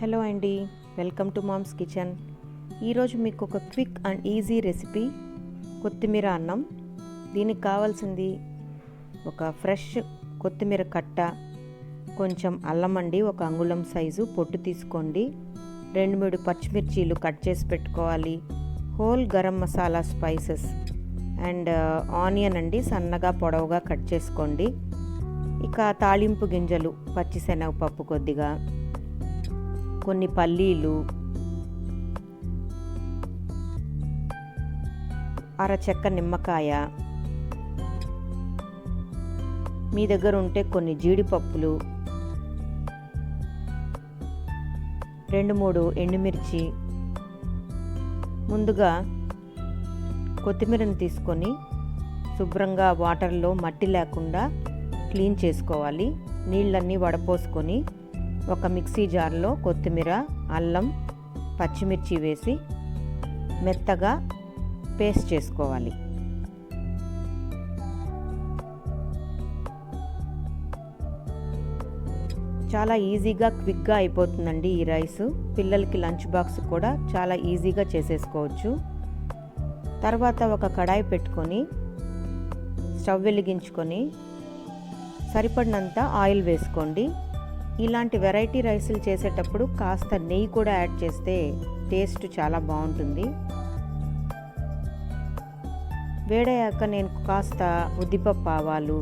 Hello అండి, welcome to moms kitchen. ఈరోజు మీకు ఒక క్విక్ అండ్ ఈజీ రెసిపీ కొత్తిమీర అన్నం. దీనికి కావాల్సింది ఒక ఫ్రెష్ కొత్తిమీర కట్ట, కొంచెం అల్లం అండి, ఒక అంగుళం సైజు పొట్టు తీసుకోండి. 2-3 పచ్చిమిర్చీలు కట్ చేసి పెట్టుకోవాలి. Whole garam masala spices and onion అండి, సన్నగా పొడవుగా కట్ చేసుకోండి. ఇక తాళింపు గింజలు, పచ్చిశనగపప్పు కొద్దిగా, కొన్ని పల్లీలు, అరచెక్క నిమ్మకాయ, మీ దగ్గర ఉంటే కొన్ని జీడిపప్పులు, 2-3 ఎండుమిర్చి. ముందుగా కొత్తిమీరను తీసుకొని శుభ్రంగా వాటర్లో మట్టి లేకుండా క్లీన్ చేసుకోవాలి. నీళ్ళన్నీ వడపోసుకొని ఒక మిక్సీ జార్లో కొత్తిమీర, అల్లం, పచ్చిమిర్చి వేసి మెత్తగా పేస్ట్ చేసుకోవాలి. చాలా ఈజీగా క్విక్గా అయిపోతుందండి ఈ రైస్. పిల్లలకి లంచ్ బాక్స్ కూడా చాలా ఈజీగా చేసేసుకోవచ్చు. తర్వాత ఒక కడాయి పెట్టుకొని స్టవ్ వెలిగించుకొని సరిపడినంత ఆయిల్ వేసుకోండి. ఇలాంటి వెరైటీ రైసులు చేసేటప్పుడు కాస్త నెయ్యి కూడా యాడ్ చేస్తే టేస్ట్ చాలా బాగుంటుంది. వేడయ్యాక నేను కాస్త ఉద్దిపప్పు ఆవాలు,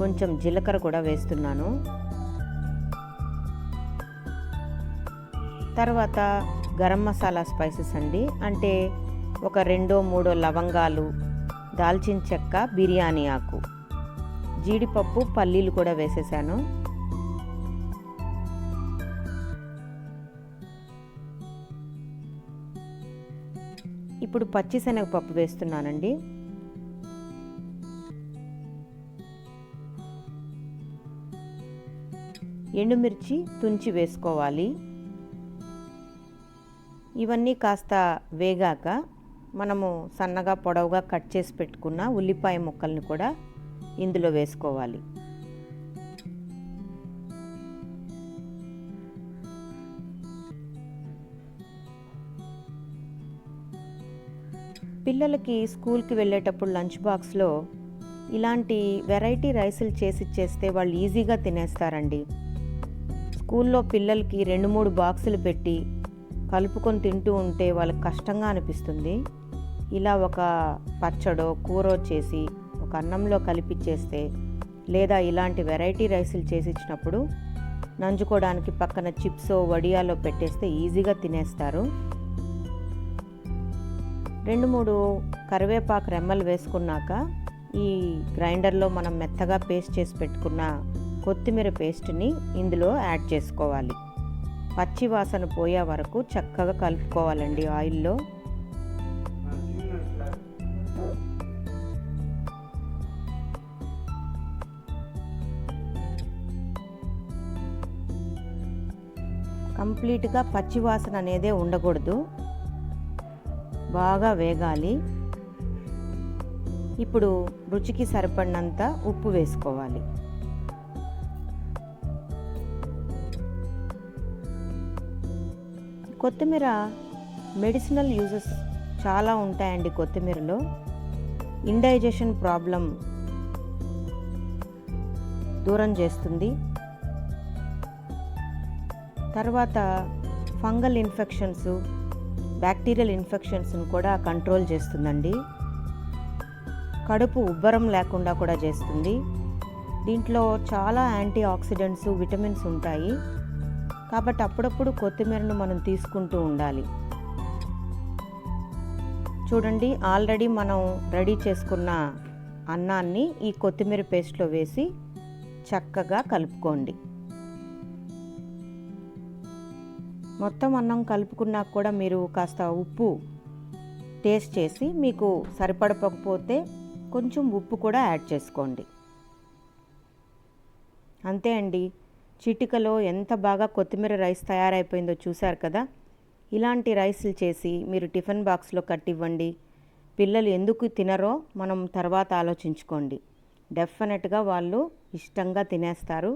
కొంచెం జీలకర్ర కూడా వేస్తున్నాను. తర్వాత గరం మసాలా స్పైసెస్ అండి, అంటే ఒక 2-3 లవంగాలు, దాల్చిన చెక్క, బిర్యానీ ఆకు, జీడిపప్పు, పల్లీలు కూడా వేసేసాను. ఇప్పుడు పచ్చిశనగపప్పు వేస్తున్నానండి. ఎండుమిర్చి తుంచి వేసుకోవాలి. ఇవన్నీ కాస్త వేగాక మనము సన్నగా పొడవుగా కట్ చేసి పెట్టుకున్న ఉల్లిపాయ ముక్కల్ని కూడా ఇందులో వేసుకోవాలి. పిల్లలకి స్కూల్కి వెళ్ళేటప్పుడు లంచ్ బాక్స్లో ఇలాంటి వెరైటీ రైసులు చేసి ఇచ్చేస్తే వాళ్ళు ఈజీగా తినేస్తారండి. స్కూల్లో పిల్లలకి 2-3 బాక్సులు పెట్టి కలుపుకొని తింటూ ఉంటే వాళ్ళకి కష్టంగా అనిపిస్తుంది. ఇలా ఒక పచ్చడో కూరో చేసి ఒక అన్నంలో కలిపిచ్చేస్తే, లేదా ఇలాంటి వెరైటీ రైసులు చేసి ఇచ్చినప్పుడు నంజుకోవడానికి పక్కన చిప్సో వడియాలో పెట్టేస్తే ఈజీగా తినేస్తారు. 2-3 కరివేపాకు రెమ్మలు వేసుకున్నాక ఈ గ్రైండర్లో మనం మెత్తగా పేస్ట్ చేసి పెట్టుకున్న కొత్తిమీర పేస్ట్ని ఇందులో యాడ్ చేసుకోవాలి. పచ్చి వాసన పోయే వరకు చక్కగా కలుపుకోవాలండి ఆయిల్లో. కంప్లీట్గా పచ్చి వాసన అనేదే ఉండకూడదు, బాగా వేగాలి. ఇప్పుడు రుచికి సరిపడినంత ఉప్పు వేసుకోవాలి. కొత్తిమీర మెడిసినల్ యూజెస్ చాలా ఉంటాయండి. కొత్తిమీరలో ఇండైజెషన్ ప్రాబ్లం దూరం చేస్తుంది. తర్వాత ఫంగల్ ఇన్ఫెక్షన్స్, బ్యాక్టీరియల్ ఇన్ఫెక్షన్స్ని కూడా కంట్రోల్ చేస్తుందండి. కడుపు ఉబ్బరం లేకుండా కూడా చేస్తుంది. దీంట్లో చాలా యాంటీ ఆక్సిడెంట్స్, విటమిన్స్ ఉంటాయి. కాబట్టి అప్పుడప్పుడు కొత్తిమీరను మనం తీసుకుంటూ ఉండాలి. చూడండి, ఆల్రెడీ మనం రెడీ చేసుకున్న అన్నాన్ని ఈ కొత్తిమీర పేస్ట్లో వేసి చక్కగా కలుపుకోండి. మొత్తం అన్నం కలుపుకున్నాక కూడా మీరు కాస్త ఉప్పు టేస్ట్ చేసి మీకు సరిపడకపోతే కొంచెం ఉప్పు కూడా యాడ్ చేసుకోండి. అంతే అండి, చిటికలో ఎంత బాగా కొత్తిమీర రైస్ తయారైపోయిందో చూశారు కదా. ఇలాంటి రైస్లు చేసి మీరు టిఫిన్ బాక్స్లో కట్టివ్వండి. పిల్లలు ఎందుకు తినరో మనం తర్వాత ఆలోచించుకోండి. డెఫినెట్గా వాళ్ళు ఇష్టంగా తినేస్తారు.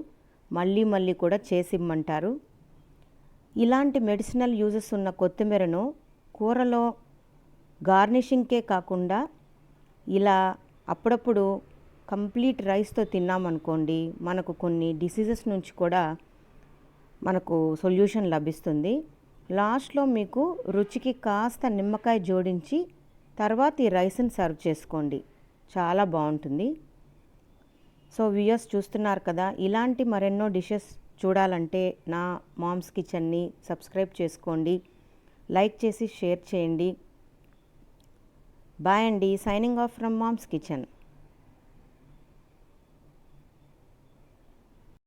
మళ్ళీ మళ్ళీ కూడా చేసి ఇమ్మంటారు. ఇలాంటి మెడిసినల్ యూజెస్ ఉన్న కొత్తిమీరను కూరలో గార్నిషింగ్కే కాకుండా ఇలా అప్పుడప్పుడు కంప్లీట్ రైస్తో తిన్నామనుకోండి, మనకు కొన్ని డిసీజెస్ నుంచి కూడా మనకు సొల్యూషన్ లభిస్తుంది. లాస్ట్లో మీకు రుచికి కాస్త నిమ్మకాయ జోడించి తర్వాత ఈ రైస్ని సర్వ్ చేసుకోండి, చాలా బాగుంటుంది. సో వ్యూయర్స్ చూస్తున్నారు కదా, ఇలాంటి మరెన్నో డిషెస్ చూడాలంటే నా మామ్స్ కిచెన్ని సబ్స్క్రైబ్ చేసుకోండి, లైక్ చేసి షేర్ చేయండి. బాయ్ అండి. Signing off from Mom's kitchen.